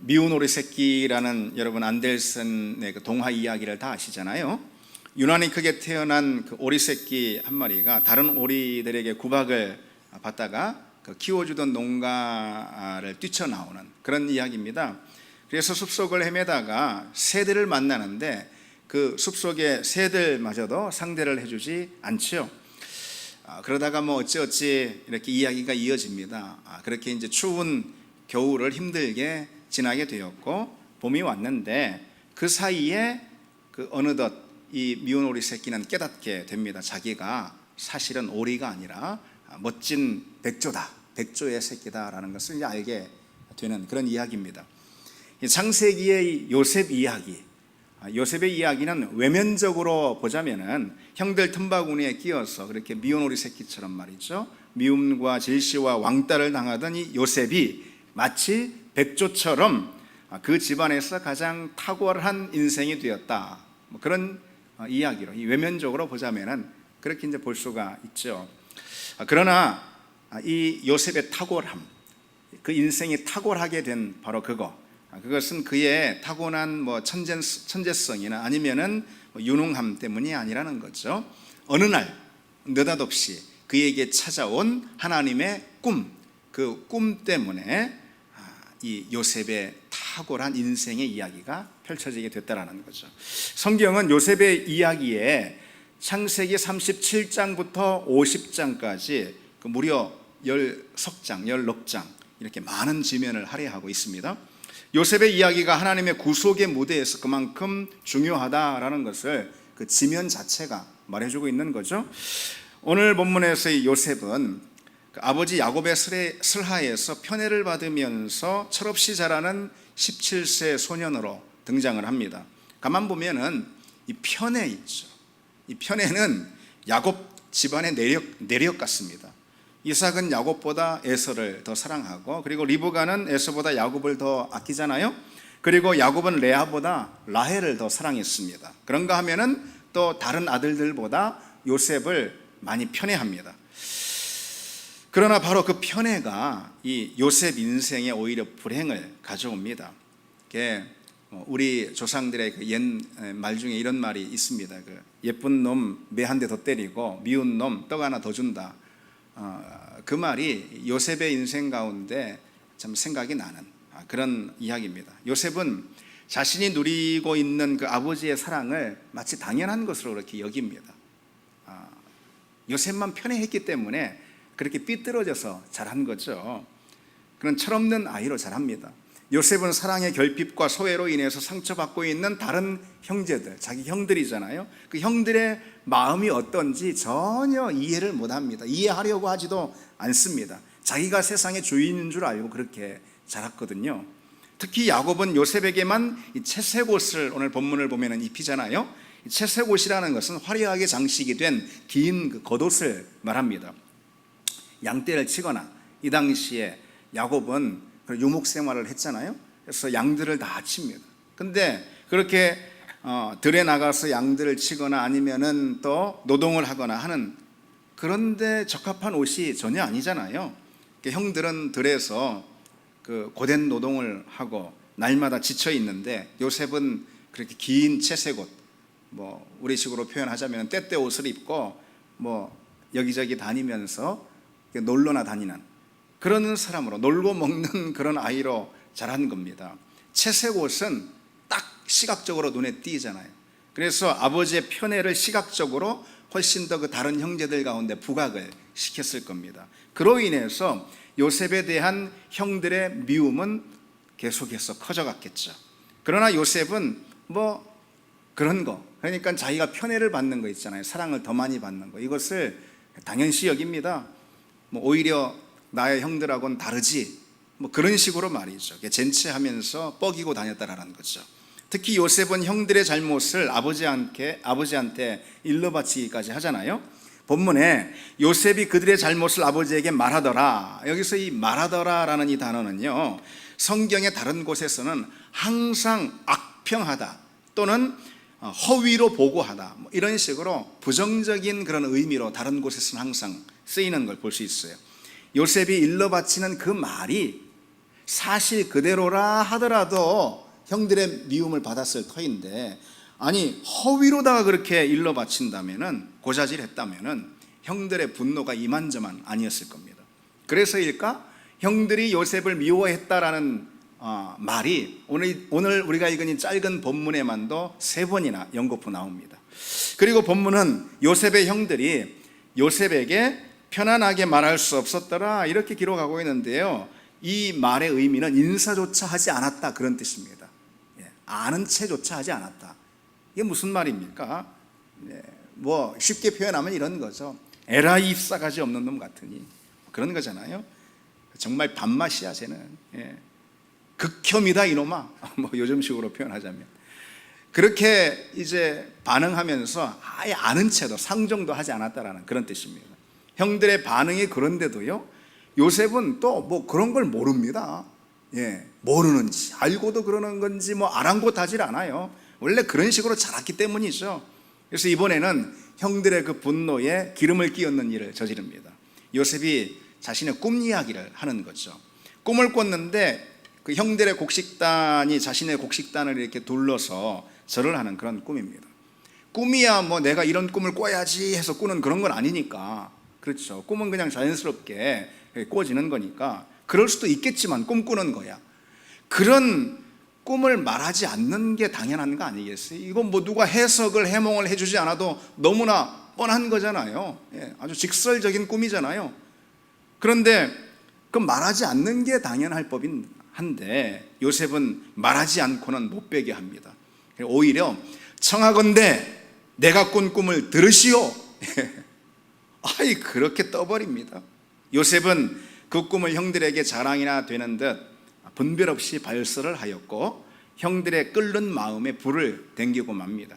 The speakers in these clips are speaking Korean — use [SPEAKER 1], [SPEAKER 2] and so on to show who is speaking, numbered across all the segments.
[SPEAKER 1] 미운 오리 새끼라는 여러분 안델슨의 그 동화 이야기를 다 아시잖아요. 유난히 크게 태어난 그 오리 새끼 한 마리가 다른 오리들에게 구박을 받다가 그 키워주던 농가를 뛰쳐나오는 그런 이야기입니다. 그래서 숲속을 헤매다가 새들을 만나는데 그 숲속의 새들마저도 상대를 해주지 않죠. 그러다가 뭐 어찌어찌 이렇게 이야기가 이어집니다. 그렇게 이제 추운 겨울을 힘들게 지나게 되었고 봄이 왔는데 그 사이에 그 어느덧 이 미운 오리 새끼는 깨닫게 됩니다. 자기가 사실은 오리가 아니라 멋진 백조다, 백조의 새끼다라는 것을 이제 알게 되는 그런 이야기입니다. 창세기의 요셉 이야기, 요셉의 이야기는 외면적으로 보자면은 형들 틈바구니에 끼어서 그렇게 미운 오리 새끼처럼 말이죠, 미움과 질시와 왕따를 당하던 이 요셉이 마치 백조처럼 그 집안에서 가장 탁월한 인생이 되었다, 뭐 그런 이야기로 이 외면적으로 보자면은 그렇게 이제 볼 수가 있죠. 그러나 이 요셉의 탁월함, 그 인생이 탁월하게 된 바로 그것은 그의 타고난 뭐 천재성이나 아니면은 유능함 때문이 아니라는 거죠. 어느 날 느닷없이 그에게 찾아온 하나님의 꿈, 그 꿈 때문에 이 요셉의 탁월한 인생의 이야기가 펼쳐지게 됐다라는 거죠. 성경은 요셉의 이야기에 창세기 37장부터 50장까지 무려 10석장, 16장 이렇게 많은 지면을 할애하고 있습니다. 요셉의 이야기가 하나님의 구속의 무대에서 그만큼 중요하다라는 것을 그 지면 자체가 말해주고 있는 거죠. 오늘 본문에서의 요셉은 그 아버지 야곱의 슬하에서 편애를 받으면서 철없이 자라는 17세 소년으로 등장을 합니다. 가만 보면은 이 편애 있죠. 이 편애는 야곱 집안의 내력 같습니다. 이삭은 야곱보다 에서를 더 사랑하고, 그리고 리브가는 에서보다 야곱을 더 아끼잖아요. 그리고 야곱은 레아보다 라헬을 더 사랑했습니다. 그런가 하면은 또 다른 아들들보다 요셉을 많이 편애합니다. 그러나 바로 그 편애가 이 요셉 인생에 오히려 불행을 가져옵니다. 우리 조상들의 그 옛 말 중에 이런 말이 있습니다. 예쁜 놈 매 한 대 더 때리고 미운 놈 떡 하나 더 준다. 그 말이 요셉의 인생 가운데 참 생각이 나는 그런 이야기입니다. 요셉은 자신이 누리고 있는 그 아버지의 사랑을 마치 당연한 것으로 그렇게 여깁니다. 요셉만 편애했기 때문에 그렇게 삐뚤어져서 자란 거죠. 그런 철없는 아이로 자랍니다. 요셉은 사랑의 결핍과 소외로 인해서 상처받고 있는 다른 형제들, 자기 형들이잖아요. 그 형들의 마음이 어떤지 전혀 이해를 못합니다. 이해하려고 하지도 않습니다. 자기가 세상의 주인인 줄 알고 그렇게 자랐거든요. 특히 야곱은 요셉에게만 이 채색옷을 오늘 본문을 보면 입히잖아요. 채색옷이라는 것은 화려하게 장식이 된 긴 그 겉옷을 말합니다. 양떼를 치거나, 이 당시에 야곱은 유목 생활을 했잖아요. 그래서 양들을 다 칩니다. 근데 그렇게 들에 나가서 양들을 치거나 아니면은 또 노동을 하거나 하는, 그런데 적합한 옷이 전혀 아니잖아요. 형들은 들에서 그 고된 노동을 하고 날마다 지쳐 있는데, 요셉은 그렇게 긴 채색옷, 뭐 우리식으로 표현하자면 때때 옷을 입고 뭐 여기저기 다니면서 놀러나 다니는 그런 사람으로, 놀고 먹는 그런 아이로 자란 겁니다. 채색옷은 딱 시각적으로 눈에 띄잖아요. 그래서 아버지의 편애를 시각적으로 훨씬 더 그 다른 형제들 가운데 부각을 시켰을 겁니다. 그로 인해서 요셉에 대한 형들의 미움은 계속해서 커져갔겠죠. 그러나 요셉은 뭐 그런 거, 그러니까 자기가 편애를 받는 거 있잖아요. 사랑을 더 많이 받는 거, 이것을 당연시 여깁니다. 뭐 오히려 나의 형들하고는 다르지, 뭐 그런 식으로 말이죠. 젠치하면서 뻐기고 다녔다라는 거죠. 특히 요셉은 형들의 잘못을 아버지한테 일러바치기까지 하잖아요. 본문에 요셉이 그들의 잘못을 아버지에게 말하더라, 여기서 이 말하더라라는 이 단어는요, 성경의 다른 곳에서는 항상 악평하다 또는 허위로 보고하다, 뭐 이런 식으로 부정적인 그런 의미로 다른 곳에서는 항상 쓰이는 걸 볼 수 있어요. 요셉이 일러바치는 그 말이 사실 그대로라 하더라도 형들의 미움을 받았을 터인데, 아니 허위로다가 그렇게 일러 바친다면은, 고자질했다면은 형들의 분노가 이만저만 아니었을 겁니다. 그래서일까? 형들이 요셉을 미워했다라는 말이 오늘 우리가 읽은 이 짧은 본문에만도 3번이나 연거푸 나옵니다. 그리고 본문은 요셉의 형들이 요셉에게 편안하게 말할 수 없었더라 이렇게 기록하고 있는데요, 이 말의 의미는 인사조차 하지 않았다 그런 뜻입니다. 아는 체조차 하지 않았다. 이게 무슨 말입니까? 뭐 쉽게 표현하면 이런 거죠. 에라이 입싸가지 없는 놈 같으니, 그런 거잖아요. 정말 밥맛이야 쟤는. 극혐이다 이놈아. 뭐 요즘식으로 표현하자면 그렇게 이제 반응하면서 아예 아는 채도 상정도 하지 않았다라는 그런 뜻입니다. 형들의 반응이 그런데도요, 요셉은 또 뭐 그런 걸 모릅니다. 모르는지 알고도 그러는 건지 뭐 아랑곳하질 않아요. 원래 그런 식으로 자랐기 때문이죠. 그래서 이번에는 형들의 그 분노에 기름을 끼얹는 일을 저지릅니다. 요셉이 자신의 꿈 이야기를 하는 거죠. 꿈을 꿨는데 그 형들의 곡식단이 자신의 곡식단을 이렇게 둘러서 절을 하는 그런 꿈입니다. 꿈이야 뭐 내가 이런 꿈을 꿔야지 해서 꾸는 그런 건 아니니까, 그렇죠. 꿈은 그냥 자연스럽게 꿔지는 거니까 그럴 수도 있겠지만 꿈꾸는 거야. 그런 꿈을 말하지 않는 게 당연한 거 아니겠어요? 이건 뭐 누가 해석을 해몽을 해주지 않아도 너무나 뻔한 거잖아요. 아주 직설적인 꿈이잖아요. 그런데 그 말하지 않는 게 당연할 법인 한데 요셉은 말하지 않고는 못 베게 합니다. 오히려 청하건대 내가 꾼 꿈을 들으시오. 아이 그렇게 떠버립니다. 요셉은 그 꿈을 형들에게 자랑이나 되는 듯 분별 없이 발설을 하였고 형들의 끓는 마음에 불을 댕기고 맙니다.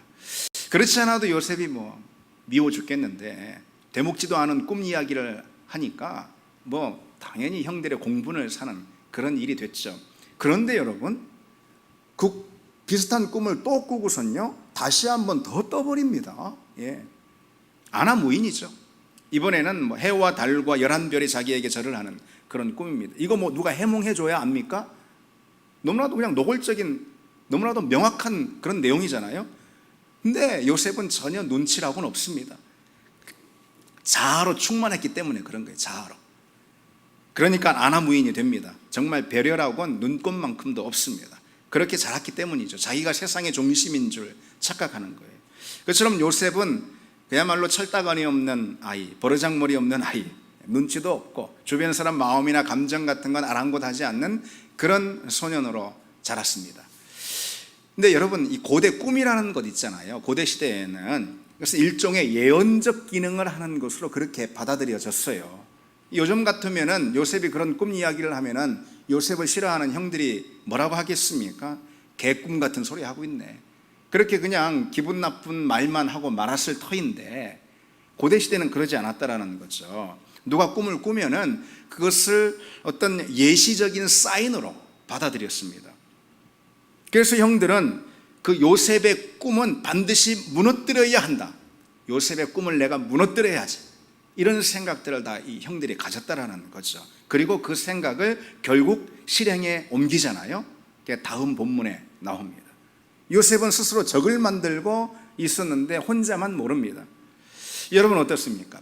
[SPEAKER 1] 그렇지 않아도 요셉이 뭐 미워 죽겠는데 되먹지도 않은 꿈 이야기를 하니까 뭐 당연히 형들의 공분을 사는 그런 일이 됐죠. 그런데 여러분, 그 비슷한 꿈을 또 꾸고선요 다시 한번 더 떠버립니다. 아나무인이죠. 이번에는 뭐 해와 달과 11별이 자기에게 절을 하는 그런 꿈입니다. 이거 뭐 누가 해몽해줘야 압니까? 너무나도 그냥 노골적인, 너무나도 명확한 그런 내용이잖아요. 근데 요셉은 전혀 눈치라고는 없습니다. 자아로 충만했기 때문에 그런 거예요. 자아로. 그러니까 아나무인이 됩니다. 정말 배려라고는 눈꼽만큼도 없습니다. 그렇게 자랐기 때문이죠. 자기가 세상의 중심인 줄 착각하는 거예요. 그처럼 요셉은 그야말로 철다간이 없는 아이, 버르장머리 없는 아이, 눈치도 없고 주변 사람 마음이나 감정 같은 건 아랑곳하지 않는 그런 소년으로 자랐습니다. 근데 여러분, 이 고대 꿈이라는 것 있잖아요. 고대 시대에는 그래서 일종의 예언적 기능을 하는 것으로 그렇게 받아들여졌어요. 요즘 같으면은 요셉이 그런 꿈 이야기를 하면은 요셉을 싫어하는 형들이 뭐라고 하겠습니까? 개꿈 같은 소리 하고 있네. 그렇게 그냥 기분 나쁜 말만 하고 말았을 터인데 고대 시대는 그러지 않았다라는 거죠. 누가 꿈을 꾸면은 그것을 어떤 예시적인 사인으로 받아들였습니다. 그래서 형들은 그 요셉의 꿈은 반드시 무너뜨려야 한다. 요셉의 꿈을 내가 무너뜨려야지. 이런 생각들을 다 이 형들이 가졌다라는 거죠. 그리고 그 생각을 결국 실행에 옮기잖아요. 그게 다음 본문에 나옵니다. 요셉은 스스로 적을 만들고 있었는데 혼자만 모릅니다. 여러분 어떻습니까?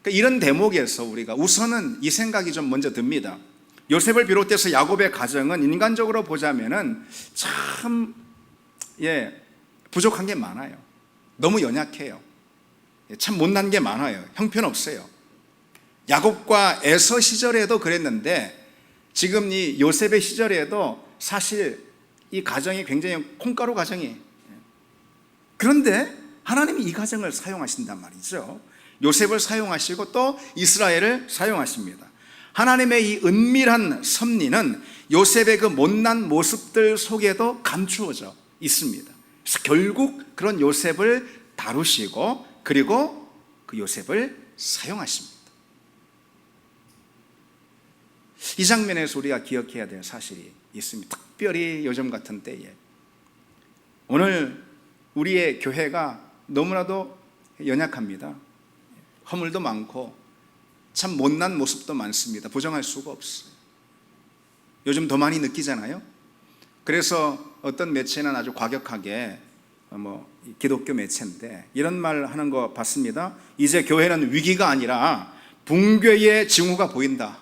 [SPEAKER 1] 이런 대목에서 우리가 우선은 이 생각이 좀 먼저 듭니다. 요셉을 비롯해서 야곱의 가정은 인간적으로 보자면은 참 부족한 게 많아요. 너무 연약해요. 참 못난 게 많아요. 형편없어요. 야곱과 에서 시절에도 그랬는데 지금 이 요셉의 시절에도 사실 이 가정이 굉장히 콩가루 가정이에요. 그런데 하나님이 이 가정을 사용하신단 말이죠. 요셉을 사용하시고 또 이스라엘을 사용하십니다. 하나님의 이 은밀한 섭리는 요셉의 그 못난 모습들 속에도 감추어져 있습니다. 그래서 결국 그런 요셉을 다루시고 그리고 그 요셉을 사용하십니다. 이 장면에서 우리가 기억해야 될 사실이 있습니다. 특별히 요즘 같은 때에 오늘 우리의 교회가 너무나도 연약합니다. 허물도 많고 참 못난 모습도 많습니다. 부정할 수가 없어요. 요즘 더 많이 느끼잖아요. 그래서 어떤 매체는 아주 과격하게 기독교 매체인데 이런 말 하는 거 봤습니다. 이제 교회는 위기가 아니라 붕괴의 징후가 보인다.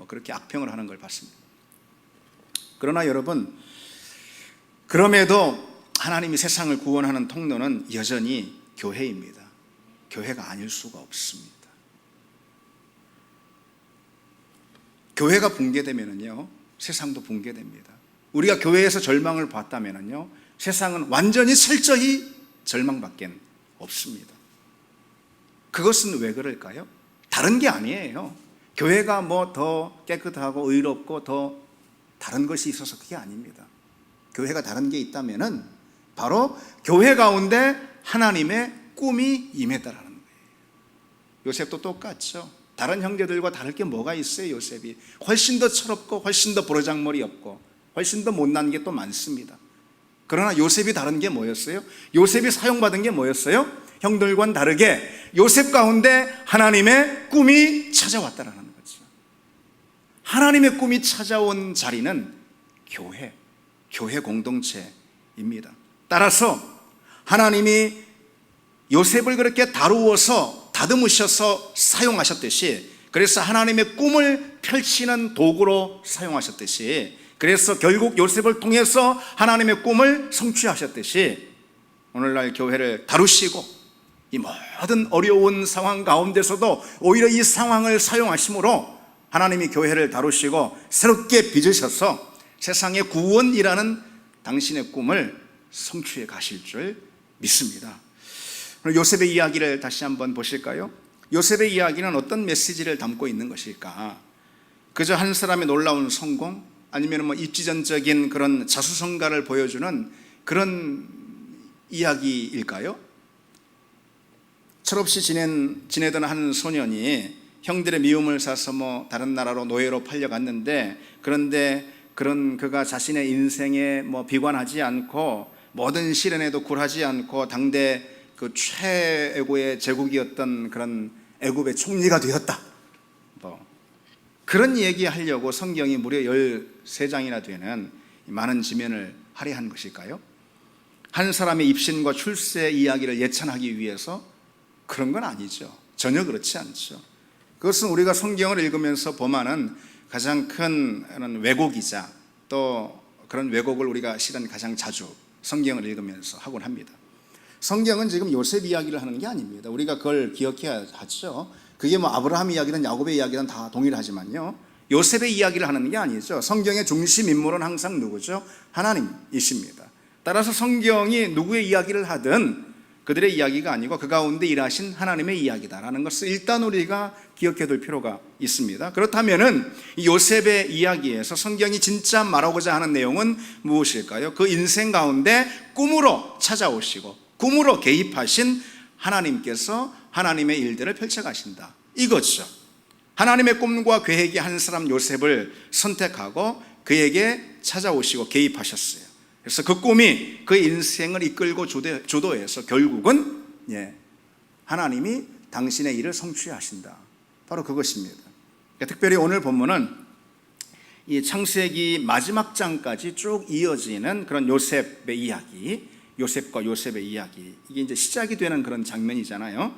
[SPEAKER 1] 그렇게 악평을 하는 걸 봤습니다. 그러나 여러분, 그럼에도 하나님이 세상을 구원하는 통로는 여전히 교회입니다. 교회가 아닐 수가 없습니다. 교회가 붕괴되면요, 세상도 붕괴됩니다. 우리가 교회에서 절망을 봤다면요, 세상은 완전히 철저히 절망밖에 없습니다. 그것은 왜 그럴까요? 다른 게 아니에요. 교회가 더 깨끗하고 의롭고 더 다른 것이 있어서 그게 아닙니다. 교회가 다른 게 있다면은 바로 교회 가운데 하나님의 꿈이 임했다라는 거예요. 요셉도 똑같죠. 다른 형제들과 다를 게 뭐가 있어요? 요셉이 훨씬 더 철없고 훨씬 더 버르장머리 없고 훨씬 더 못난 게 또 많습니다. 그러나 요셉이 다른 게 뭐였어요? 요셉이 사용받은 게 뭐였어요? 형들과는 다르게 요셉 가운데 하나님의 꿈이 찾아왔다라는 거죠. 하나님의 꿈이 찾아온 자리는 교회 공동체입니다. 따라서 하나님이 요셉을 그렇게 다루어서 다듬으셔서 사용하셨듯이, 그래서 하나님의 꿈을 펼치는 도구로 사용하셨듯이, 그래서 결국 요셉을 통해서 하나님의 꿈을 성취하셨듯이 오늘날 교회를 다루시고 이 모든 어려운 상황 가운데서도 오히려 이 상황을 사용하심으로 하나님이 교회를 다루시고 새롭게 빚으셔서 세상의 구원이라는 당신의 꿈을 성취해 가실 줄 믿습니다. 오늘 요셉의 이야기를 다시 한번 보실까요? 요셉의 이야기는 어떤 메시지를 담고 있는 것일까? 그저 한 사람의 놀라운 성공, 아니면 입지전적인 그런 자수성가를 보여주는 그런 이야기일까요? 철없이 지내던 한 소년이 형들의 미움을 사서 다른 나라로 노예로 팔려갔는데, 그런데 그가 자신의 인생에 비관하지 않고 모든 시련에도 굴하지 않고 당대 그 최고의 제국이었던 그런 애굽의 총리가 되었다. 그런 얘기하려고 성경이 무려 13장이나 되는 많은 지면을 할애한 것일까요? 한 사람의 입신과 출세 이야기를 예찬하기 위해서? 그런 건 아니죠. 전혀 그렇지 않죠. 그것은 우리가 성경을 읽으면서 범하는 가장 큰 왜곡이자 또 그런 왜곡을 우리가 실은 가장 자주 성경을 읽으면서 하곤 합니다. 성경은 지금 요셉 이야기를 하는 게 아닙니다. 우리가 그걸 기억해야 하죠. 그게 아브라함 이야기든 야곱의 이야기든 다 동일하지만요, 요셉의 이야기를 하는 게 아니죠. 성경의 중심 인물은 항상 누구죠? 하나님이십니다. 따라서 성경이 누구의 이야기를 하든 그들의 이야기가 아니고 그 가운데 일하신 하나님의 이야기다라는 것을 일단 우리가 기억해 둘 필요가 있습니다. 그렇다면은 이 요셉의 이야기에서 성경이 진짜 말하고자 하는 내용은 무엇일까요? 그 인생 가운데 꿈으로 찾아오시고 꿈으로 개입하신 하나님께서 하나님의 일들을 펼쳐가신다, 이거죠. 하나님의 꿈과 계획이 한 사람 요셉을 선택하고 그에게 찾아오시고 개입하셨어요. 그래서 그 꿈이 그 인생을 이끌고 주도해서 결국은 하나님이 당신의 일을 성취하신다, 바로 그것입니다. 그러니까 특별히 오늘 본문은 이 창세기 마지막 장까지 쭉 이어지는 그런 요셉의 이야기, 요셉과 요셉의 이야기, 이게 이제 시작이 되는 그런 장면이잖아요.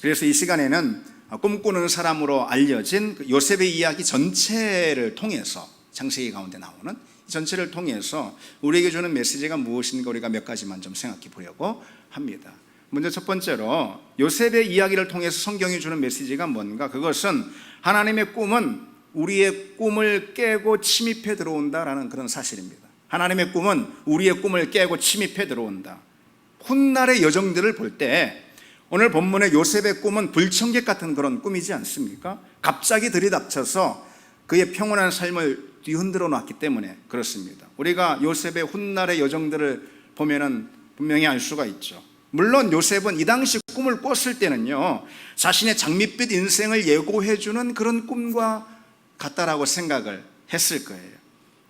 [SPEAKER 1] 그래서 이 시간에는 꿈꾸는 사람으로 알려진 요셉의 이야기 전체를 통해서, 창세기 가운데 나오는 전체를 통해서 우리에게 주는 메시지가 무엇인가 우리가 몇 가지만 좀 생각해 보려고 합니다. 먼저 첫 번째로 요셉의 이야기를 통해서 성경이 주는 메시지가 뭔가, 그것은 하나님의 꿈은 우리의 꿈을 깨고 침입해 들어온다라는 그런 사실입니다. 하나님의 꿈은 우리의 꿈을 깨고 침입해 들어온다. 훗날의 여정들을 볼 때 오늘 본문의 요셉의 꿈은 불청객 같은 그런 꿈이지 않습니까? 갑자기 들이닥쳐서 그의 평온한 삶을 뒤흔들어 놨기 때문에 그렇습니다. 우리가 요셉의 훗날의 여정들을 보면은 분명히 알 수가 있죠. 물론 요셉은 이 당시 꿈을 꿨을 때는요, 자신의 장밋빛 인생을 예고해주는 그런 꿈과 같다라고 생각을 했을 거예요.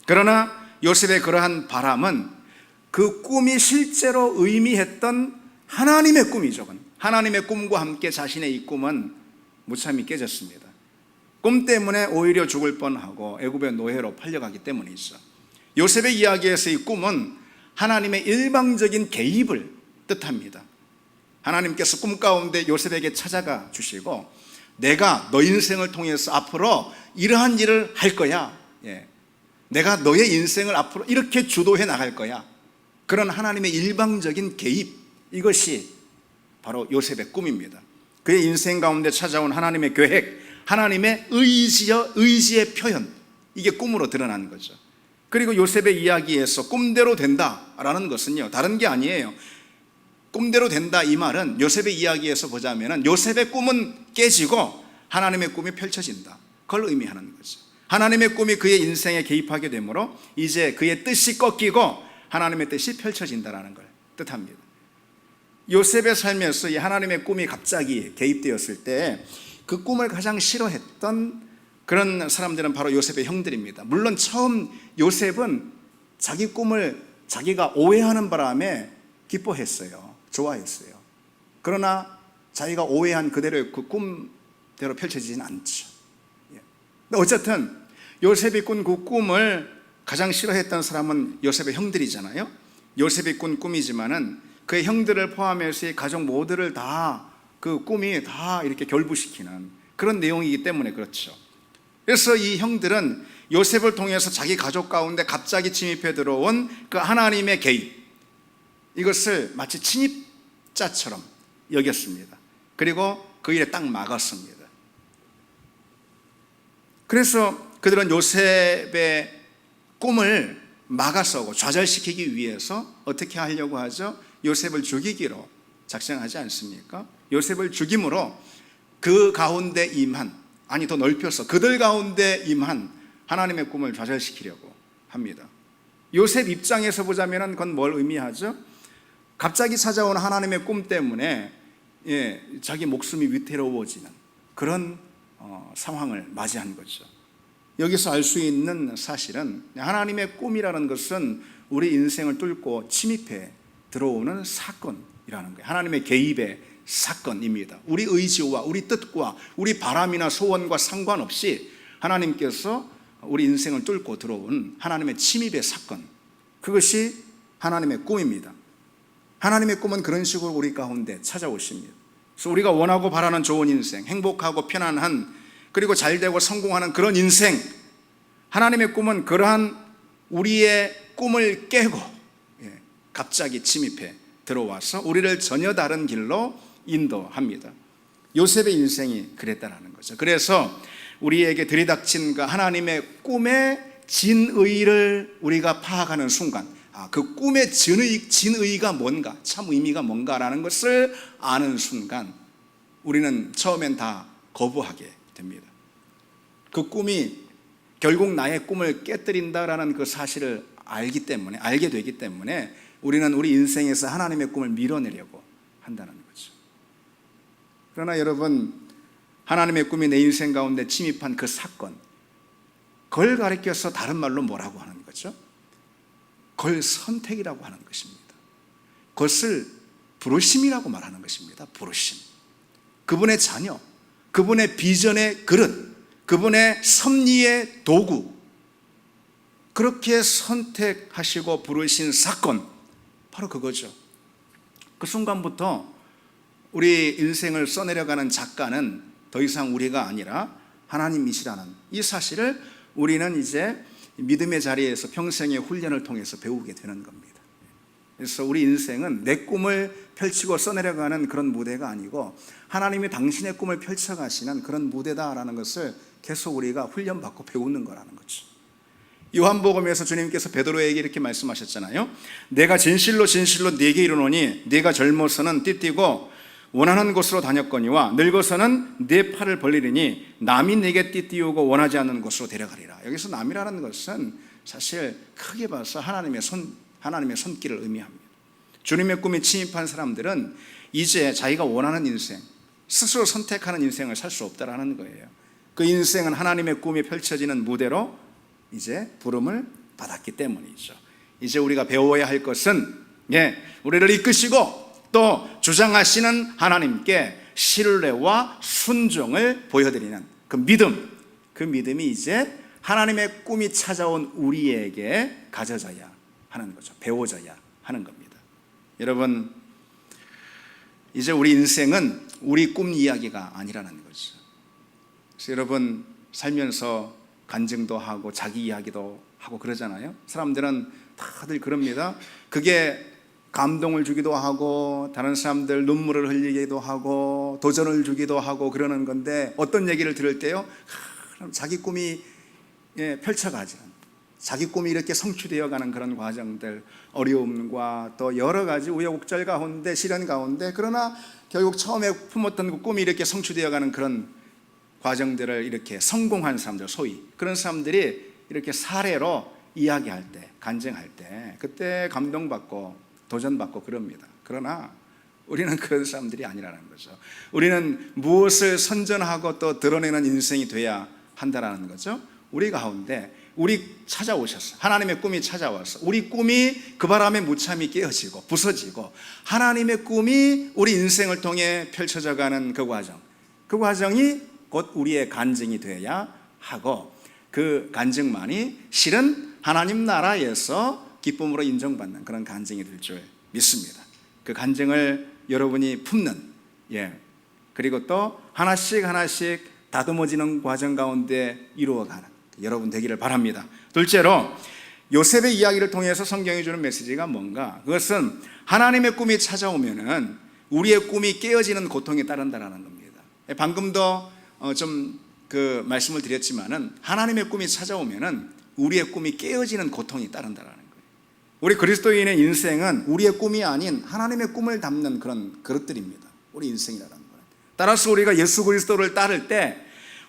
[SPEAKER 1] 그러나 요셉의 그러한 바람은 그 꿈이 실제로 의미했던 하나님의 꿈이죠. 하나님의 꿈과 함께 자신의 이 꿈은 무참히 깨졌습니다. 꿈 때문에 오히려 죽을 뻔하고 애굽의 노예로 팔려가기 때문이죠. 요셉의 이야기에서 이 꿈은 하나님의 일방적인 개입을 뜻합니다. 하나님께서 꿈 가운데 요셉에게 찾아가 주시고 내가 너 인생을 통해서 앞으로 이러한 일을 할 거야. 내가 너의 인생을 앞으로 이렇게 주도해 나갈 거야. 그런 하나님의 일방적인 개입, 이것이 바로 요셉의 꿈입니다. 그의 인생 가운데 찾아온 하나님의 계획, 하나님의 의지의 표현, 이게 꿈으로 드러나는 거죠. 그리고 요셉의 이야기에서 꿈대로 된다라는 것은요, 다른 게 아니에요. 꿈대로 된다, 이 말은 요셉의 이야기에서 보자면 요셉의 꿈은 깨지고 하나님의 꿈이 펼쳐진다, 그걸 의미하는 거죠. 하나님의 꿈이 그의 인생에 개입하게 되므로 이제 그의 뜻이 꺾이고 하나님의 뜻이 펼쳐진다라는 걸 뜻합니다. 요셉의 삶에서 이 하나님의 꿈이 갑자기 개입되었을 때 그 꿈을 가장 싫어했던 그런 사람들은 바로 요셉의 형들입니다. 물론 처음 요셉은 자기 꿈을 자기가 오해하는 바람에 기뻐했어요. 좋아했어요. 그러나 자기가 오해한 그대로 그 꿈대로 펼쳐지진 않죠. 어쨌든 요셉이 꾼 그 꿈을 가장 싫어했던 사람은 요셉의 형들이잖아요. 요셉이 꾼 꿈이지만은 그의 형들을 포함해서 가족 모두를 다 그 꿈이 다 이렇게 결부시키는 그런 내용이기 때문에 그렇죠. 그래서 이 형들은 요셉을 통해서 자기 가족 가운데 갑자기 침입해 들어온 그 하나님의 개입, 이것을 마치 침입자처럼 여겼습니다. 그리고 그 일에 딱 막았습니다. 그래서 그들은 요셉의 꿈을 막아서고 좌절시키기 위해서 어떻게 하려고 하죠? 요셉을 죽이기로 작정하지 않습니까? 요셉을 죽임으로 그 가운데 임한, 아니 더 넓혀서 그들 가운데 임한 하나님의 꿈을 좌절시키려고 합니다. 요셉 입장에서 보자면 그건 뭘 의미하죠? 갑자기 찾아온 하나님의 꿈 때문에 자기 목숨이 위태로워지는 그런 상황을 맞이한 거죠. 여기서 알 수 있는 사실은 하나님의 꿈이라는 것은 우리 인생을 뚫고 침입해 들어오는 사건이라는 거예요. 하나님의 개입의 사건입니다. 우리 의지와 우리 뜻과 우리 바람이나 소원과 상관없이 하나님께서 우리 인생을 뚫고 들어온 하나님의 침입의 사건, 그것이 하나님의 꿈입니다. 하나님의 꿈은 그런 식으로 우리 가운데 찾아오십니다. 그래서 우리가 원하고 바라는 좋은 인생, 행복하고 편안한, 그리고 잘되고 성공하는 그런 인생, 하나님의 꿈은 그러한 우리의 꿈을 깨고 갑자기 침입해 들어와서 우리를 전혀 다른 길로 인도합니다. 요셉의 인생이 그랬다라는 거죠. 그래서 우리에게 들이닥친 그 하나님의 꿈의 진의를 우리가 파악하는 순간, 그 꿈의 진의가 뭔가, 참 의미가 뭔가라는 것을 아는 순간 우리는 처음엔 다 거부하게 됩니다. 그 꿈이 결국 나의 꿈을 깨뜨린다라는 그 사실을 알게 되기 때문에 우리는 우리 인생에서 하나님의 꿈을 밀어내려고 한다는 거죠. 그러나 여러분, 하나님의 꿈이 내 인생 가운데 침입한 그 사건, 그걸 가리켜서 다른 말로 뭐라고 하는 거죠? 그걸 선택이라고 하는 것입니다. 그것을 부르심이라고 말하는 것입니다. 부르심. 그분의 자녀, 그분의 비전의 그릇, 그분의 섭리의 도구, 그렇게 선택하시고 부르신 사건, 바로 그거죠. 그 순간부터 우리 인생을 써내려가는 작가는 더 이상 우리가 아니라 하나님이시라는 이 사실을 우리는 이제 믿음의 자리에서 평생의 훈련을 통해서 배우게 되는 겁니다. 그래서 우리 인생은 내 꿈을 펼치고 써내려가는 그런 무대가 아니고 하나님이 당신의 꿈을 펼쳐가시는 그런 무대다라는 것을 계속 우리가 훈련받고 배우는 거라는 거죠. 요한복음에서 주님께서 베드로에게 이렇게 말씀하셨잖아요. 내가 진실로 진실로 네게 이르노니 네가 젊어서는 띠띠고 원하는 곳으로 다녔거니와 늙어서는 네 팔을 벌리리니 남이 네게 띠띠우고 원하지 않는 곳으로 데려가리라. 여기서 남이라는 것은 사실 크게 봐서 하나님의 손길을 의미합니다. 주님의 꿈에 침입한 사람들은 이제 자기가 원하는 인생, 스스로 선택하는 인생을 살 수 없다라는 거예요. 그 인생은 하나님의 꿈이 펼쳐지는 무대로 이제 부름을 받았기 때문이죠. 이제 우리가 배워야 할 것은 우리를 이끄시고 또 주장하시는 하나님께 신뢰와 순종을 보여드리는 그 믿음, 그 믿음이 이제 하나님의 꿈이 찾아온 우리에게 가져져야 하는 거죠. 배워져야 하는 겁니다. 여러분, 이제 우리 인생은 우리 꿈 이야기가 아니라는 거죠. 그래서 여러분, 살면서 간증도 하고 자기 이야기도 하고 그러잖아요. 사람들은 다들 그럽니다. 그게 감동을 주기도 하고 다른 사람들 눈물을 흘리기도 하고 도전을 주기도 하고 그러는 건데, 어떤 얘기를 들을 때요, 자기 꿈이 펼쳐가지는, 자기 꿈이 이렇게 성취되어 가는 그런 과정들, 어려움과 또 여러 가지 우여곡절 가운데, 시련 가운데, 그러나 결국 처음에 품었던 그 꿈이 이렇게 성취되어 가는 그런 과정들을 이렇게 성공한 사람들, 소위 그런 사람들이 이렇게 사례로 이야기할 때, 간증할 때 그때 감동받고 도전받고 그럽니다. 그러나 우리는 그런 사람들이 아니라는 거죠. 우리는 무엇을 선전하고 또 드러내는 인생이 돼야 한다라는 거죠. 우리 가운데 우리 찾아오셨어. 하나님의 꿈이 찾아와서 우리 꿈이 그 바람에 무참히 깨어지고 부서지고 하나님의 꿈이 우리 인생을 통해 펼쳐져 가는 그 과정, 그 과정이 곧 우리의 간증이 되어야 하고, 그 간증만이 실은 하나님 나라에서 기쁨으로 인정받는 그런 간증이 될 줄 믿습니다. 그 간증을 여러분이 품는, 그리고 또 하나씩 하나씩 다듬어지는 과정 가운데 이루어가는 여러분 되기를 바랍니다. 둘째로, 요셉의 이야기를 통해서 성경이 주는 메시지가 뭔가? 그것은 하나님의 꿈이 찾아오면은 우리의 꿈이 깨어지는 고통이 따른다라는 겁니다. 방금도 좀 그 말씀을 드렸지만은, 하나님의 꿈이 찾아오면은 우리의 꿈이 깨어지는 고통이 따른다라는 거예요. 우리 그리스도인의 인생은 우리의 꿈이 아닌 하나님의 꿈을 담는 그런 그릇들입니다. 우리 인생이라는 거는. 따라서 우리가 예수 그리스도를 따를 때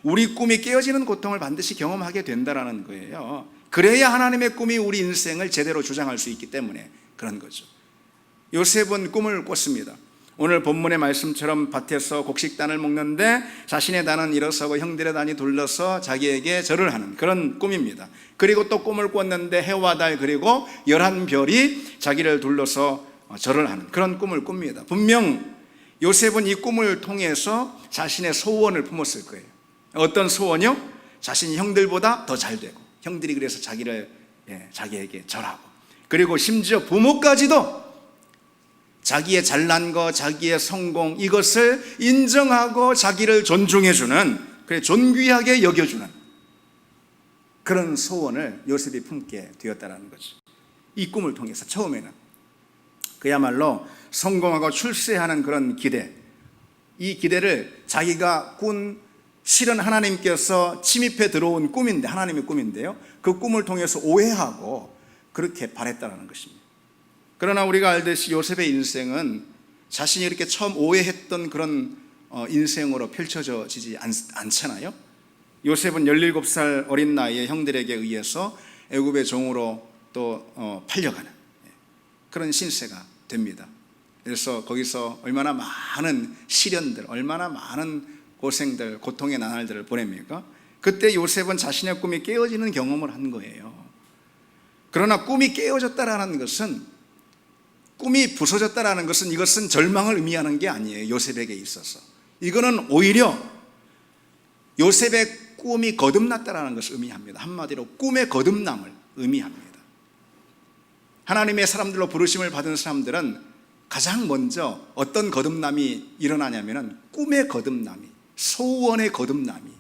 [SPEAKER 1] 우리 꿈이 깨어지는 고통을 반드시 경험하게 된다라는 거예요. 그래야 하나님의 꿈이 우리 인생을 제대로 주장할 수 있기 때문에 그런 거죠. 요셉은 꿈을 꿨습니다. 오늘 본문의 말씀처럼 밭에서 곡식단을 먹는데 자신의 단은 일어서고 형들의 단이 둘러서 자기에게 절을 하는 그런 꿈입니다. 그리고 또 꿈을 꿨는데 해와 달 그리고 11별이 자기를 둘러서 절을 하는 그런 꿈을 꿉니다. 분명 요셉은 이 꿈을 통해서 자신의 소원을 품었을 거예요. 어떤 소원이요? 자신이 형들보다 더 잘 되고, 형들이 그래서 자기에게 절하고, 그리고 심지어 부모까지도 자기의 잘난 것, 자기의 성공, 이것을 인정하고 자기를 존중해주는, 그래 존귀하게 여겨주는 그런 소원을 요셉이 품게 되었다는 거죠. 이 꿈을 통해서 처음에는 그야말로 성공하고 출세하는 그런 기대, 이 기대를 자기가 꾼, 실은 하나님께서 침입해 들어온 꿈인데, 하나님의 꿈인데요, 그 꿈을 통해서 오해하고 그렇게 바랬다는 것입니다. 그러나 우리가 알듯이 요셉의 인생은 자신이 이렇게 처음 오해했던 그런 인생으로 펼쳐지지 않잖아요. 요셉은 17살 어린 나이에 형들에게 의해서 애굽의 종으로 또 팔려가는 그런 신세가 됩니다. 그래서 거기서 얼마나 많은 시련들, 얼마나 많은 고생들, 고통의 나날들을 보냅니까? 그때 요셉은 자신의 꿈이 깨어지는 경험을 한 거예요. 그러나 꿈이 깨어졌다라는 것은, 꿈이 부서졌다라는 것은, 이것은 절망을 의미하는 게 아니에요. 요셉에게 있어서 이거는 오히려 요셉의 꿈이 거듭났다라는 것을 의미합니다. 한마디로 꿈의 거듭남을 의미합니다. 하나님의 사람들로 부르심을 받은 사람들은 가장 먼저 어떤 거듭남이 일어나냐면은 꿈의 거듭남이, 소원의 거듭남이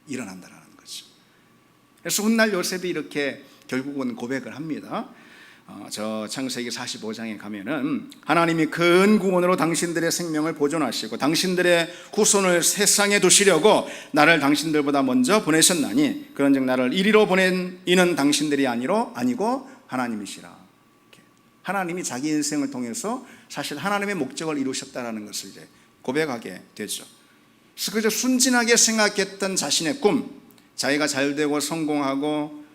[SPEAKER 1] 일어난다라는 거죠. 그래서 훗날 요셉이 이렇게 결국은 고백을 합니다. 저 창세기 45장에 가면은, 하나님이 큰 구원으로 당신들의 생명을 보존하시고 당신들의 후손을 세상에 두시려고 나를 당신들보다 먼저 보내셨나니, 그런즉 나를 이리로 보낸 이는 당신들이 아니고 하나님이시라. 하나님이 자기 인생을 통해서 사실 하나님의 목적을 이루셨다라는 것을 이제 고백하게 되죠. 그래서 순진하게 생각했던 자신의 꿈, 자기가 잘되고 성공하고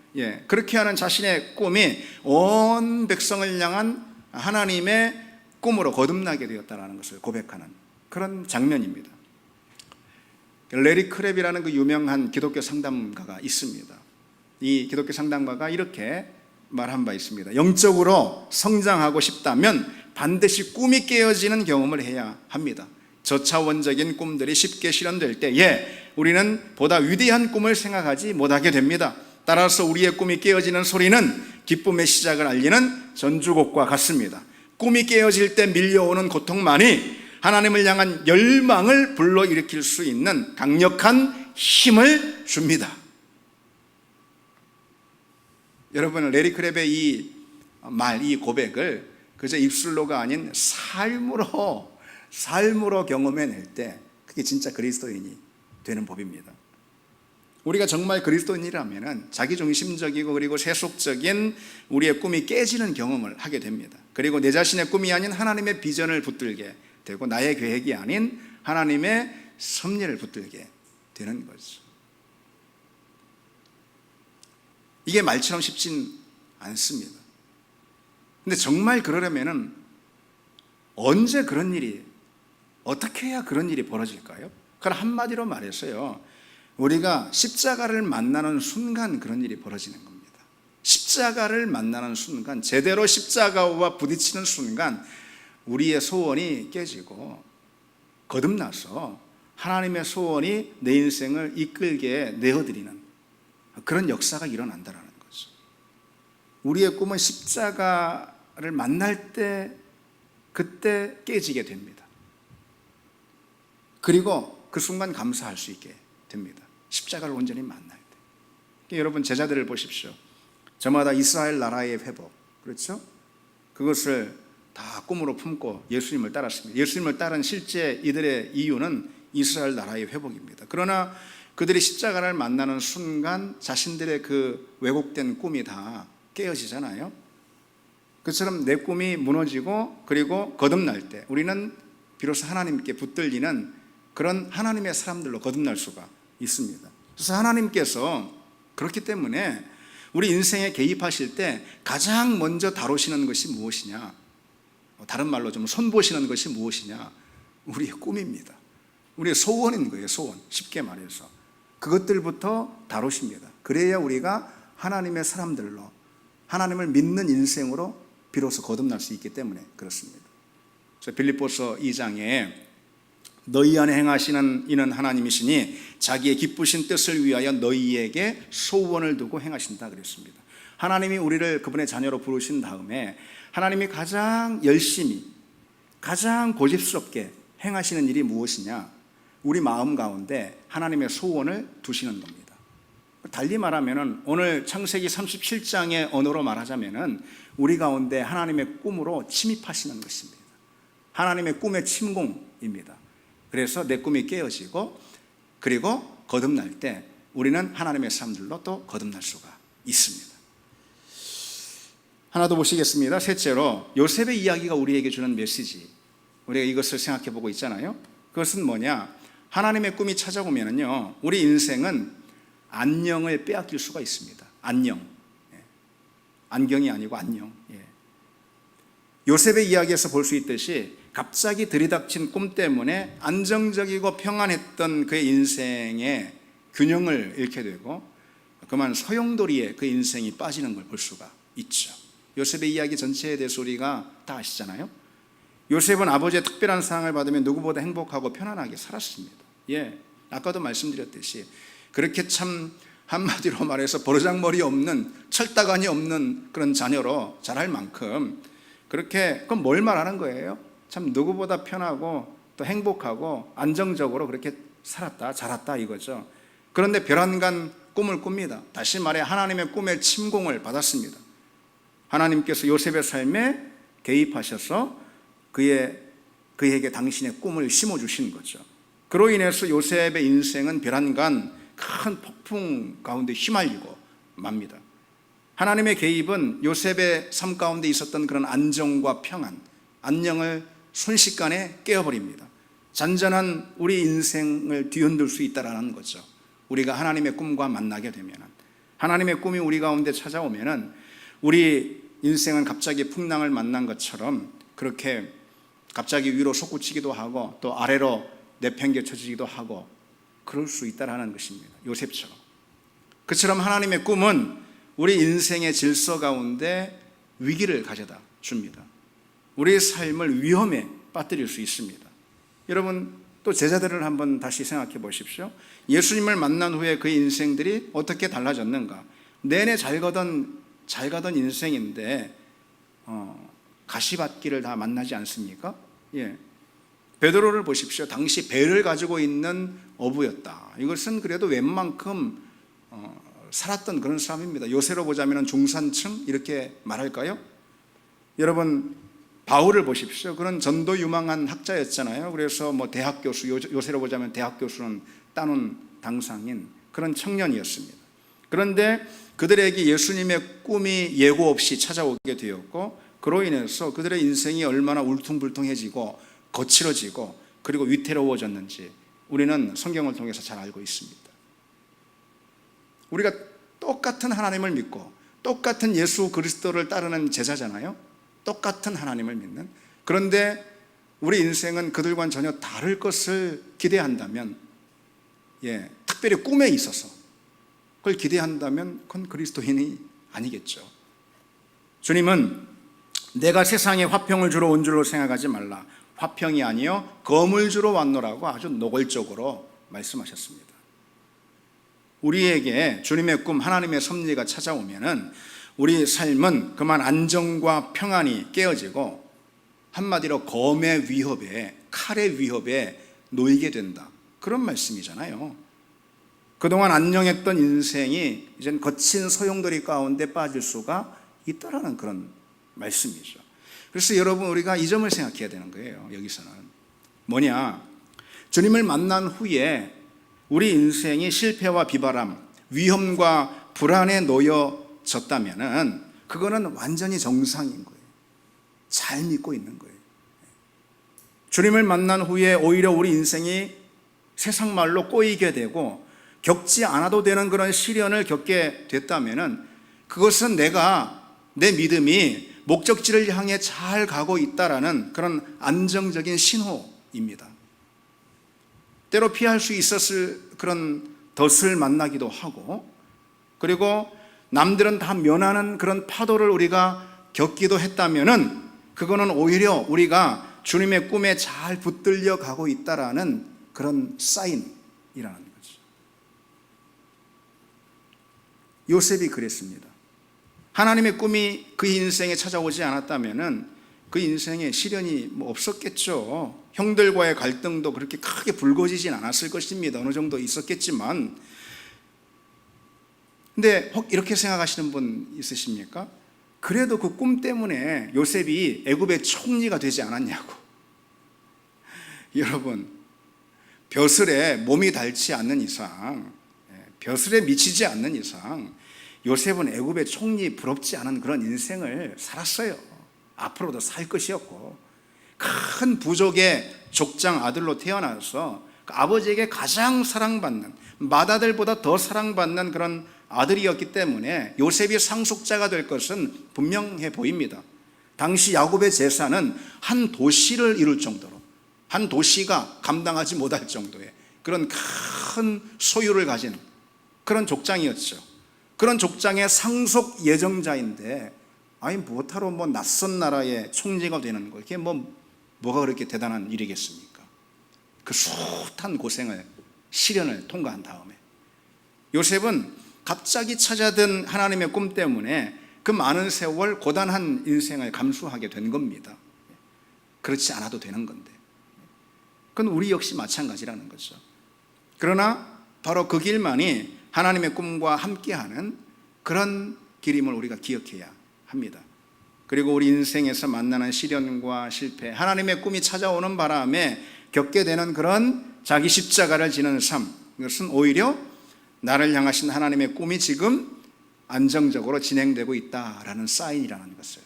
[SPEAKER 1] 그렇게 하는 자신의 꿈이 온 백성을 향한 하나님의 꿈으로 거듭나게 되었다는 것을 고백하는 그런 장면입니다. 레리 크랩이라는 그 유명한 기독교 상담가가 있습니다. 이 기독교 상담가가 이렇게 말한 바 있습니다. 영적으로 성장하고 싶다면 반드시 꿈이 깨어지는 경험을 해야 합니다. 저차원적인 꿈들이 쉽게 실현될 때에 우리는 보다 위대한 꿈을 생각하지 못하게 됩니다. 따라서 우리의 꿈이 깨어지는 소리는 기쁨의 시작을 알리는 전주곡과 같습니다. 꿈이 깨어질 때 밀려오는 고통만이 하나님을 향한 열망을 불러일으킬 수 있는 강력한 힘을 줍니다. 여러분, 레리 크랩의 이 고백을 그저 입술로가 아닌 삶으로 경험해낼 때 그게 진짜 그리스도인이 되는 법입니다. 우리가 정말 그리스도인이라면 자기중심적이고 그리고 세속적인 우리의 꿈이 깨지는 경험을 하게 됩니다. 그리고 내 자신의 꿈이 아닌 하나님의 비전을 붙들게 되고 나의 계획이 아닌 하나님의 섭리를 붙들게 되는 거죠. 이게 말처럼 쉽진 않습니다. 근데 정말 그러려면은 언제 그런 일이, 어떻게 해야 그런 일이 벌어질까요? 그건 한마디로 말해서요, 우리가 십자가를 만나는 순간 그런 일이 벌어지는 겁니다. 십자가를 만나는 순간, 제대로 십자가와 부딪히는 순간 우리의 소원이 깨지고 거듭나서 하나님의 소원이 내 인생을 이끌게 내어드리는 그런 역사가 일어난다는 거죠. 우리의 꿈은 십자가를 만날 때 그때 깨지게 됩니다. 그리고 그 순간 감사할 수 있게 됩니다. 십자가를 온전히 만날 때. 여러분, 제자들을 보십시오. 저마다 이스라엘 나라의 회복, 그렇죠? 그것을 다 꿈으로 품고 예수님을 따랐습니다. 예수님을 따른 실제 이들의 이유는 이스라엘 나라의 회복입니다. 그러나 그들이 십자가를 만나는 순간 자신들의 그 왜곡된 꿈이 다 깨어지잖아요. 그처럼 내 꿈이 무너지고 그리고 거듭날 때 우리는 비로소 하나님께 붙들리는 그런 하나님의 사람들로 거듭날 수가 있습니다. 그래서 하나님께서 그렇기 때문에 우리 인생에 개입하실 때 가장 먼저 다루시는 것이 무엇이냐, 다른 말로 좀 손보시는 것이 무엇이냐, 우리의 꿈입니다. 우리의 소원인 거예요. 소원, 쉽게 말해서 그것들부터 다루십니다. 그래야 우리가 하나님의 사람들로, 하나님을 믿는 인생으로 비로소 거듭날 수 있기 때문에 그렇습니다. 그래서 빌립보서 2장에 너희 안에 행하시는 이는 하나님이시니 자기의 기쁘신 뜻을 위하여 너희에게 소원을 두고 행하신다 그랬습니다. 하나님이 우리를 그분의 자녀로 부르신 다음에 하나님이 가장 열심히, 가장 고집스럽게 행하시는 일이 무엇이냐, 우리 마음 가운데 하나님의 소원을 두시는 겁니다. 달리 말하면 오늘 창세기 37장의 언어로 말하자면 우리 가운데 하나님의 꿈으로 침입하시는 것입니다. 하나님의 꿈의 침공입니다. 그래서 내 꿈이 깨어지고 그리고 거듭날 때 우리는 하나님의 사람들로 또 거듭날 수가 있습니다. 하나 더 보시겠습니다. 셋째로 요셉의 이야기가 우리에게 주는 메시지, 우리가 이것을 생각해 보고 있잖아요. 그것은 뭐냐, 하나님의 꿈이 찾아오면요 우리 인생은 안녕을 빼앗길 수가 있습니다. 안녕, 안경이 아니고 안녕. 요셉의 이야기에서 볼 수 있듯이 갑자기 들이닥친 꿈 때문에 안정적이고 평안했던 그의 인생의 균형을 잃게 되고 그만 소용돌이에 그 인생이 빠지는 걸 볼 수가 있죠. 요셉의 이야기 전체에 대해서 우리가 다 아시잖아요. 요셉은 아버지의 특별한 사랑을 받으며 누구보다 행복하고 편안하게 살았습니다. 아까도 말씀드렸듯이 그렇게 참 한마디로 말해서 버르장머리 없는, 철다간이 없는 그런 자녀로 자랄 만큼 그렇게, 그럼 뭘 말하는 거예요? 참 누구보다 편하고 또 행복하고 안정적으로 그렇게 살았다, 자랐다 이거죠. 그런데 별안간 꿈을 꿉니다. 다시 말해 하나님의 꿈의 침공을 받았습니다. 하나님께서 요셉의 삶에 개입하셔서 그에게 당신의 꿈을 심어주신 거죠. 그로 인해서 요셉의 인생은 별안간 큰 폭풍 가운데 휘말리고 맙니다. 하나님의 개입은 요셉의 삶 가운데 있었던 그런 안정과 평안, 안녕을 순식간에 깨어버립니다. 잔잔한 우리 인생을 뒤흔들 수 있다라는 거죠. 우리가 하나님의 꿈과 만나게 되면, 하나님의 꿈이 우리 가운데 찾아오면 우리 인생은 갑자기 풍랑을 만난 것처럼 그렇게 갑자기 위로 솟구치기도 하고 또 아래로 내팽개쳐지기도 하고 그럴 수 있다라는 것입니다. 요셉처럼. 그처럼 하나님의 꿈은 우리 인생의 질서 가운데 위기를 가져다 줍니다. 우리의 삶을 위험에 빠뜨릴 수 있습니다. 여러분, 또 제자들을 한번 다시 생각해 보십시오. 예수님을 만난 후에 그 인생들이 어떻게 달라졌는가? 내내 잘 가던 인생인데 가시밭길을 다 만나지 않습니까? 예. 베드로를 보십시오. 당시 배를 가지고 있는 어부였다. 이것은 그래도 웬만큼 살았던 그런 사람입니다. 요새로 보자면 중산층 이렇게 말할까요? 여러분 바울을 보십시오. 그런 전도 유망한 학자였잖아요. 그래서 뭐 대학 교수, 요새로 보자면 대학 교수는 따놓은 당상인 그런 청년이었습니다. 그런데 그들에게 예수님의 꿈이 예고 없이 찾아오게 되었고, 그로 인해서 그들의 인생이 얼마나 울퉁불퉁해지고 거칠어지고 그리고 위태로워졌는지 우리는 성경을 통해서 잘 알고 있습니다. 우리가 똑같은 하나님을 믿고 똑같은 예수 그리스도를 따르는 제자잖아요. 똑같은 하나님을 믿는. 그런데 우리 인생은 그들과는 전혀 다를 것을 기대한다면, 특별히 꿈에 있어서 그걸 기대한다면 그건 그리스도인이 아니겠죠. 주님은 내가 세상에 화평을 주러 온 줄로 생각하지 말라. 화평이 아니요 검을 주러 왔노라고 아주 노골적으로 말씀하셨습니다. 우리에게 주님의 꿈, 하나님의 섭리가 찾아오면은 우리 삶은 그만 안정과 평안이 깨어지고 한마디로 검의 위협에, 칼의 위협에 놓이게 된다. 그런 말씀이잖아요. 그동안 안녕했던 인생이 이젠 거친 소용돌이 가운데 빠질 수가 있다라는 그런 말씀이죠. 그래서 여러분 우리가 이 점을 생각해야 되는 거예요. 여기서는 뭐냐, 주님을 만난 후에 우리 인생이 실패와 비바람, 위험과 불안에 놓여졌다면은 그거는 완전히 정상인 거예요. 잘 믿고 있는 거예요. 주님을 만난 후에 오히려 우리 인생이 세상 말로 꼬이게 되고 겪지 않아도 되는 그런 시련을 겪게 됐다면은 그것은 내 믿음이 목적지를 향해 잘 가고 있다라는 그런 안정적인 신호입니다. 때로 피할 수 있었을 그런 덫을 만나기도 하고, 그리고 남들은 다 면하는 그런 파도를 우리가 겪기도 했다면은 그거는 오히려 우리가 주님의 꿈에 잘 붙들려 가고 있다라는 그런 사인이라는 거죠. 요셉이 그랬습니다. 하나님의 꿈이 그 인생에 찾아오지 않았다면은 그 인생에 시련이 없었겠죠. 형들과의 갈등도 그렇게 크게 불거지진 않았을 것입니다. 어느 정도 있었겠지만, 근데 혹 이렇게 생각하시는 분 있으십니까? 그래도 그 꿈 때문에 요셉이 애굽의 총리가 되지 않았냐고. 여러분, 벼슬에 몸이 닳지 않는 이상, 벼슬에 미치지 않는 이상 요셉은 애굽의 총리 부럽지 않은 그런 인생을 살았어요. 앞으로도 살 것이었고, 큰 부족의 족장 아들로 태어나서 아버지에게 가장 사랑받는, 맏아들보다 더 사랑받는 그런 아들이었기 때문에 요셉이 상속자가 될 것은 분명해 보입니다. 당시 야곱의 재산은 한 도시를 이룰 정도로, 한 도시가 감당하지 못할 정도의 그런 큰 소유를 가진 그런 족장이었죠. 그런 족장의 상속 예정자인데, 아니 무엇하러 낯선 나라의 총리가 되는 거, 이게 뭐가 그렇게 대단한 일이겠습니까? 그 숱한 고생을, 시련을 통과한 다음에 요셉은 갑자기 찾아든 하나님의 꿈 때문에 그 많은 세월 고단한 인생을 감수하게 된 겁니다. 그렇지 않아도 되는 건데, 그건 우리 역시 마찬가지라는 거죠. 그러나 바로 그 길만이 하나님의 꿈과 함께하는 그런 길임을 우리가 기억해야 합니다. 그리고 우리 인생에서 만나는 시련과 실패, 하나님의 꿈이 찾아오는 바람에 겪게 되는 그런 자기 십자가를 지는 삶, 이것은 오히려 나를 향하신 하나님의 꿈이 지금 안정적으로 진행되고 있다라는 사인이라는 것을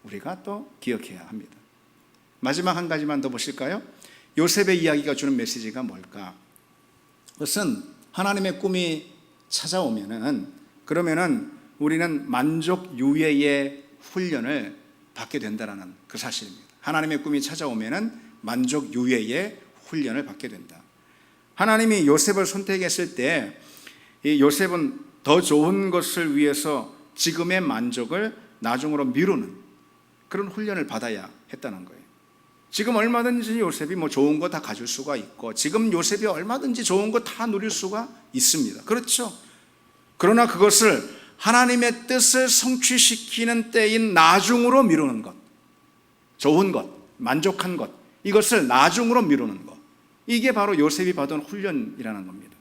[SPEAKER 1] 우리가 또 기억해야 합니다. 마지막 한 가지만 더 보실까요? 요셉의 이야기가 주는 메시지가 뭘까? 그것은 하나님의 꿈이 찾아오면은, 그러면은 우리는 만족 유예의 훈련을 받게 된다라는 그 사실입니다. 하나님의 꿈이 찾아오면은 만족 유예의 훈련을 받게 된다. 하나님이 요셉을 선택했을 때 이 요셉은 더 좋은 것을 위해서 지금의 만족을 나중으로 미루는 그런 훈련을 받아야 했다는 거예요. 지금 얼마든지 요셉이 뭐 좋은 거 다 가질 수가 있고, 지금 요셉이 얼마든지 좋은 거 다 누릴 수가 있습니다. 그렇죠? 그러나 그것을 하나님의 뜻을 성취시키는 때인 나중으로 미루는 것, 좋은 것, 만족한 것, 이것을 나중으로 미루는 것, 이게 바로 요셉이 받은 훈련이라는 겁니다.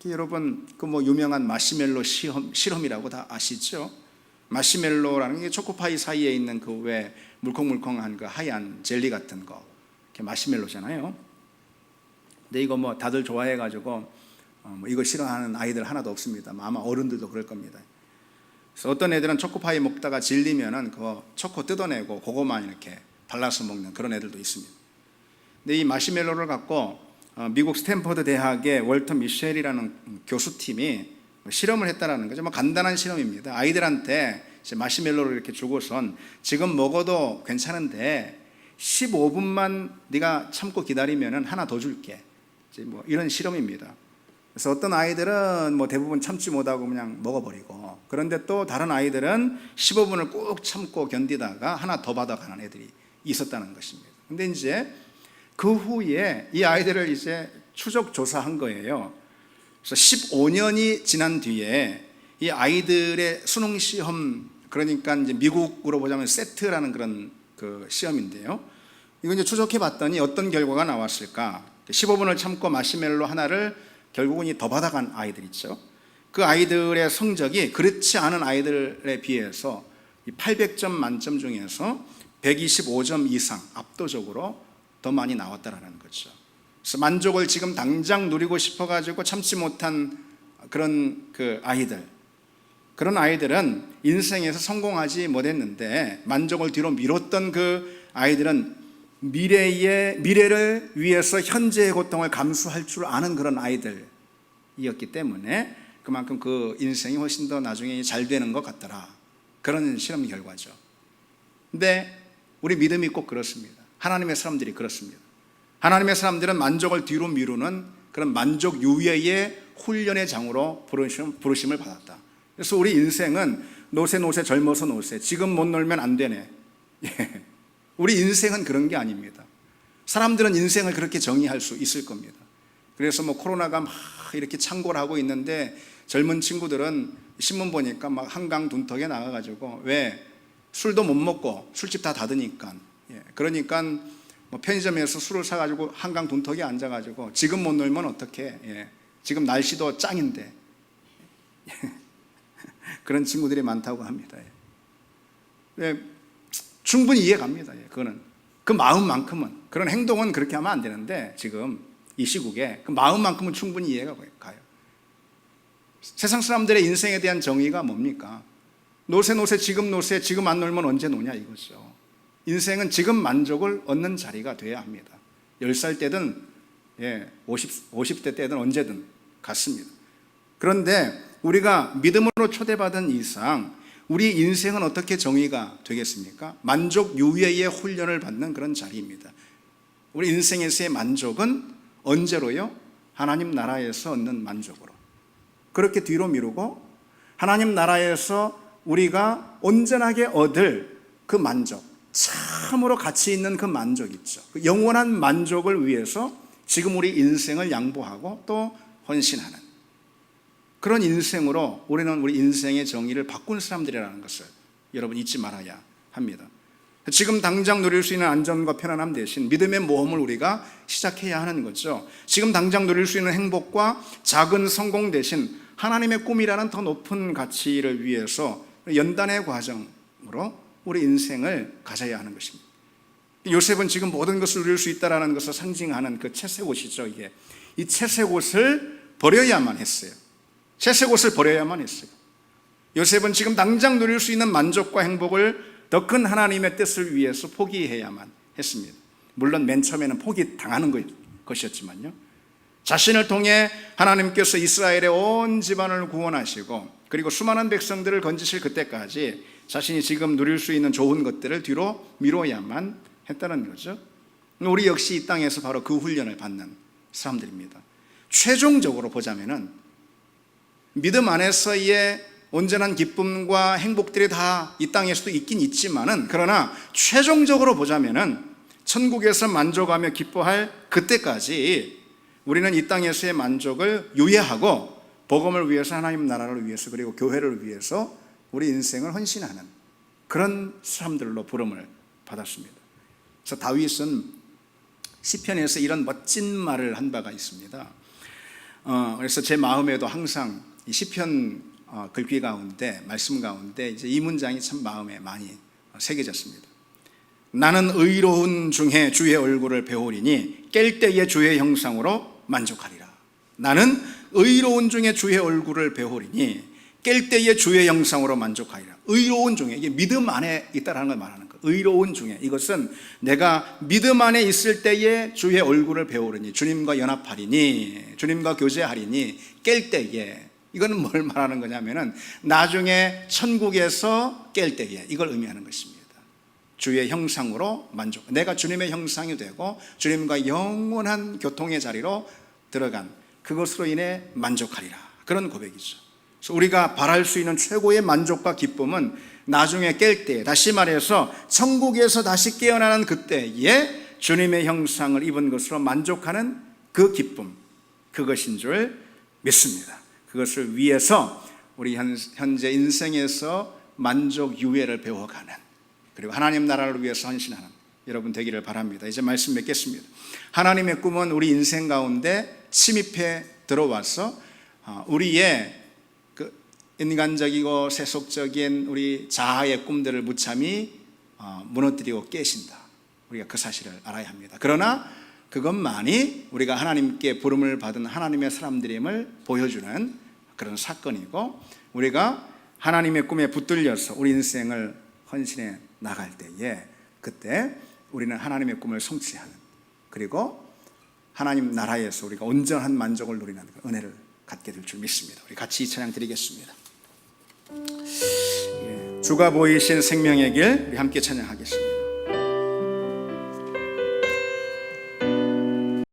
[SPEAKER 1] 여러분, 그 뭐 유명한 마시멜로 실험이라고 다 아시죠? 마시멜로라는 게 초코파이 사이에 있는 그 왜 물컹물컹한 그 하얀 젤리 같은 거, 이렇게 마시멜로잖아요. 근데 이거 뭐 다들 좋아해가지고 뭐 이걸 싫어하는 아이들 하나도 없습니다. 아마 어른들도 그럴 겁니다. 그래서 어떤 애들은 초코파이 먹다가 질리면은 그 초코 뜯어내고 그거만 이렇게 발라서 먹는 그런 애들도 있습니다. 근데 이 마시멜로를 갖고 미국 스탠퍼드 대학의 월터 미셸이라는 교수팀이 실험을 했다라는 거죠. 뭐 간단한 실험입니다. 아이들한테 이제 마시멜로를 이렇게 주고선 지금 먹어도 괜찮은데 15분만 네가 참고 기다리면은 하나 더 줄게. 이제 뭐 이런 실험입니다. 그래서 어떤 아이들은 뭐 대부분 참지 못하고 그냥 먹어버리고, 그런데 또 다른 아이들은 15분을 꾹 참고 견디다가 하나 더 받아가는 애들이 있었다는 것입니다. 근데 이제 그 후에 이 아이들을 이제 추적 조사한 거예요. 그래서 15년이 지난 뒤에 이 아이들의 수능 시험, 그러니까 이제 미국으로 보자면 세트라는 그런 그 시험인데요. 이거 이제 추적해 봤더니 어떤 결과가 나왔을까? 15분을 참고 마시멜로 하나를 결국은 더 받아간 아이들 있죠. 그 아이들의 성적이 그렇지 않은 아이들에 비해서 800점 만점 중에서 125점 이상 압도적으로 더 많이 나왔다라는 거죠. 그래서 만족을 지금 당장 누리고 싶어가지고 참지 못한 그런 그 아이들, 그런 아이들은 인생에서 성공하지 못했는데 만족을 뒤로 미뤘던 그 아이들은 미래를 위해서 현재의 고통을 감수할 줄 아는 그런 아이들이었기 때문에 그만큼 그 인생이 훨씬 더 나중에 잘 되는 것 같더라. 그런 실험 결과죠. 근데 우리 믿음이 꼭 그렇습니다. 하나님의 사람들이 그렇습니다. 하나님의 사람들은 만족을 뒤로 미루는 그런 만족 유예의 훈련의 장으로 부르심을 받았다. 그래서 우리 인생은 노세 젊어서 노세, 지금 못 놀면 안 되네. 예. 우리 인생은 그런 게 아닙니다. 사람들은 인생을 그렇게 정의할 수 있을 겁니다. 그래서 뭐 코로나가 막 이렇게 창궐 하고 있는데 젊은 친구들은 신문 보니까 막 한강 둔턱에 나가가지고 왜 술도 못 먹고 술집 다 닫으니까, 예. 그러니까 뭐 편의점에서 술을 사가지고 한강 둔턱에 앉아가지고 지금 못 놀면 어떡해, 예. 지금 날씨도 짱인데 그런 친구들이 많다고 합니다. 예. 충분히 이해갑니다. 예. 그거는 그 마음만큼은, 그런 행동은 그렇게 하면 안 되는데 지금 이 시국에 그 마음만큼은 충분히 이해가 가요. 세상 사람들의 인생에 대한 정의가 뭡니까? 노세 지금 노세, 지금 안 놀면 언제 노냐 이거죠. 인생은 지금 만족을 얻는 자리가 돼야 합니다. 10살 때든 50대 때든 언제든 같습니다. 그런데 우리가 믿음으로 초대받은 이상 우리 인생은 어떻게 정의가 되겠습니까? 만족 유예의 훈련을 받는 그런 자리입니다. 우리 인생에서의 만족은 언제로요? 하나님 나라에서 얻는 만족으로. 그렇게 뒤로 미루고 하나님 나라에서 우리가 온전하게 얻을 그 만족, 참으로 가치 있는 그 만족 있죠. 그 영원한 만족을 위해서 지금 우리 인생을 양보하고 또 헌신하는 그런 인생으로 우리는 우리 인생의 정의를 바꾼 사람들이라는 것을 여러분 잊지 말아야 합니다. 지금 당장 누릴 수 있는 안전과 편안함 대신 믿음의 모험을 우리가 시작해야 하는 거죠. 지금 당장 누릴 수 있는 행복과 작은 성공 대신 하나님의 꿈이라는 더 높은 가치를 위해서 연단의 과정으로 우리 인생을 가져야 하는 것입니다. 요셉은 지금 모든 것을 누릴 수 있다는 것을 상징하는 그 채색 옷이죠. 이게 이 채색 옷을 버려야만 했어요. 채색 옷을 버려야만 했어요. 요셉은 지금 당장 누릴 수 있는 만족과 행복을 더 큰 하나님의 뜻을 위해서 포기해야만 했습니다. 물론 맨 처음에는 포기당하는 것이었지만요, 자신을 통해 하나님께서 이스라엘의 온 집안을 구원하시고 그리고 수많은 백성들을 건지실 그때까지 자신이 지금 누릴 수 있는 좋은 것들을 뒤로 미뤄야만 했다는 거죠. 우리 역시 이 땅에서 바로 그 훈련을 받는 사람들입니다. 최종적으로 보자면은 믿음 안에서의 온전한 기쁨과 행복들이 다 이 땅에서도 있긴 있지만은, 그러나 최종적으로 보자면은 천국에서 만족하며 기뻐할 그때까지 우리는 이 땅에서의 만족을 유예하고 복음을 위해서, 하나님 나라를 위해서, 그리고 교회를 위해서 우리 인생을 헌신하는 그런 사람들로 부름을 받았습니다. 그래서 다윗은 시편에서 이런 멋진 말을 한 바가 있습니다. 그래서 제 마음에도 항상 이 시편 글귀 가운데, 말씀 가운데 이제 이 문장이 참 마음에 많이 새겨졌습니다. 나는 의로운 중에 주의 얼굴을 배우리니 깰 때에 주의 형상으로 만족하리라. 나는 의로운 중에 주의 얼굴을 배우리니 깰 때에 주의 형상으로 만족하리라. 의로운 중에, 이게 믿음 안에 있다라는 걸 말하는 거예요. 의로운 중에, 이것은 내가 믿음 안에 있을 때에 주의 얼굴을 배우리니, 주님과 연합하리니, 주님과 교제하리니, 깰 때에, 이거는 뭘 말하는 거냐면은 나중에 천국에서 깰 때에, 이걸 의미하는 것입니다. 주의 형상으로 만족, 내가 주님의 형상이 되고 주님과 영원한 교통의 자리로 들어간 그것으로 인해 만족하리라, 그런 고백이죠. 그래서 우리가 바랄 수 있는 최고의 만족과 기쁨은 나중에 깰 때, 다시 말해서 천국에서 다시 깨어나는 그때에 주님의 형상을 입은 것으로 만족하는 그 기쁨, 그것인 줄 믿습니다. 그것을 위해서 우리 현재 인생에서 만족 유예를 배워가는, 그리고 하나님 나라를 위해서 헌신하는 여러분 되기를 바랍니다. 이제 말씀 맺겠습니다. 하나님의 꿈은 우리 인생 가운데 침입해 들어와서 우리의 그 인간적이고 세속적인 우리 자아의 꿈들을 무참히 무너뜨리고 깨신다. 우리가 그 사실을 알아야 합니다. 그러나 그것만이 우리가 하나님께 부름을 받은 하나님의 사람들임을 보여주는 그런 사건이고, 우리가 하나님의 꿈에 붙들려서 우리 인생을 헌신해 나갈 때에, 그때 우리는 하나님의 꿈을 성취하는, 그리고 하나님 나라에서 우리가 온전한 만족을 누리는 은혜를 갖게 될 줄 믿습니다. 우리 같이 이 찬양 드리겠습니다. 주가 보이신 생명의 길, 우리 함께 찬양하겠습니다.